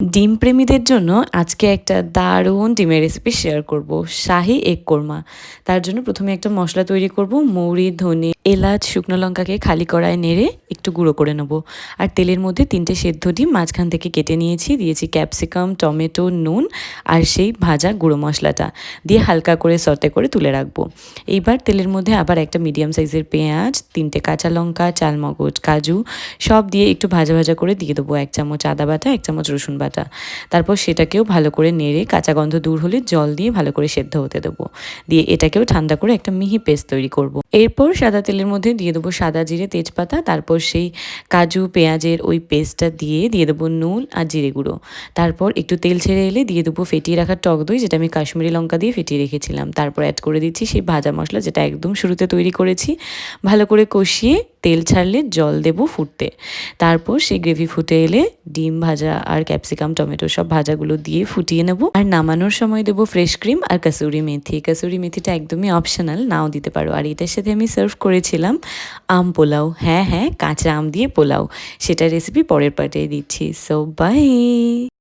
ডিম প্রেমীদের জন্য আজকে একটা দারুণ ডিমের রেসিপি শেয়ার করব, শাহি এগ কোরমা। তার জন্য প্রথমে একটা মশলা তৈরি করব। মৌরি, ধনে, এলাচ, শুকনো লঙ্কাকে খালি কড়ায় নেড়ে একটু গুঁড়ো করে নেব। আর তেলের মধ্যে 3টে সেদ্ধ ডিম মাঝখান থেকে কেটে নিয়েছি, দিয়েছি ক্যাপসিকাম, টমেটো, নুন আর সেই ভাজা গুঁড়ো মশলাটা দিয়ে হালকা করে সতে করে তুলে রাখবো। এইবার তেলের মধ্যে আবার একটা মিডিয়াম সাইজের পেঁয়াজ, 3টে কাঁচা লঙ্কা, চালমগজ, কাজু সব দিয়ে একটু ভাজা ভাজা করে দিয়ে দেবো 1 চামচ আদা বাটা, 1 চামচ রসুন বাটা। তারপর সেটাকেও ভালো করে নেড়ে কাঁচা গন্ধ দূর হলে জল দিয়ে ভালো করে সেদ্ধ হতে দেবো। দিয়ে এটাকেও ঠান্ডা করে একটা মিহি পেস্ট তৈরি করব। এরপর সাদা তেলের মধ্যে দিয়ে দেবো সাদা জিরে, তেজপাতা, তারপর সেই কাজু পেঁয়াজের ওই পেস্টটা দিয়ে দেবো নুন আর জিরে গুঁড়ো। তারপর একটু তেল ছেড়ে এলে দিয়ে দেবো ফেটিয়ে রাখা টক দই, যেটা আমি কাশ্মীরি লঙ্কা দিয়ে ফেটিয়ে রেখেছিলাম। তারপর অ্যাড করে দিচ্ছি সেই ভাজা মশলা, যেটা একদম শুরুতে তৈরি করেছি। ভালো করে কষিয়ে তেল ছাড়লে জল দেবো ফুটতে। তারপর সেই গ্রেভি ফুটে এলে ডিম ভাজা আর ক্যাপসিকাম, টমেটো সব ভাজাগুলো দিয়ে ফুটিয়ে নেব। আর নামানোর সময় দেবো ফ্রেশ ক্রিম আর কাসুরি মেথি। কাসুরি মেথিটা একদমই অপশনাল, নাও দিতে পারো। আর এটার সাথে আমি সার্ভ করেছিলাম আম পোলাও। হ্যাঁ, কাঁচা আম দিয়ে পোলাও। সেটার রেসিপি পরের পার্টে দিচ্ছি। So by.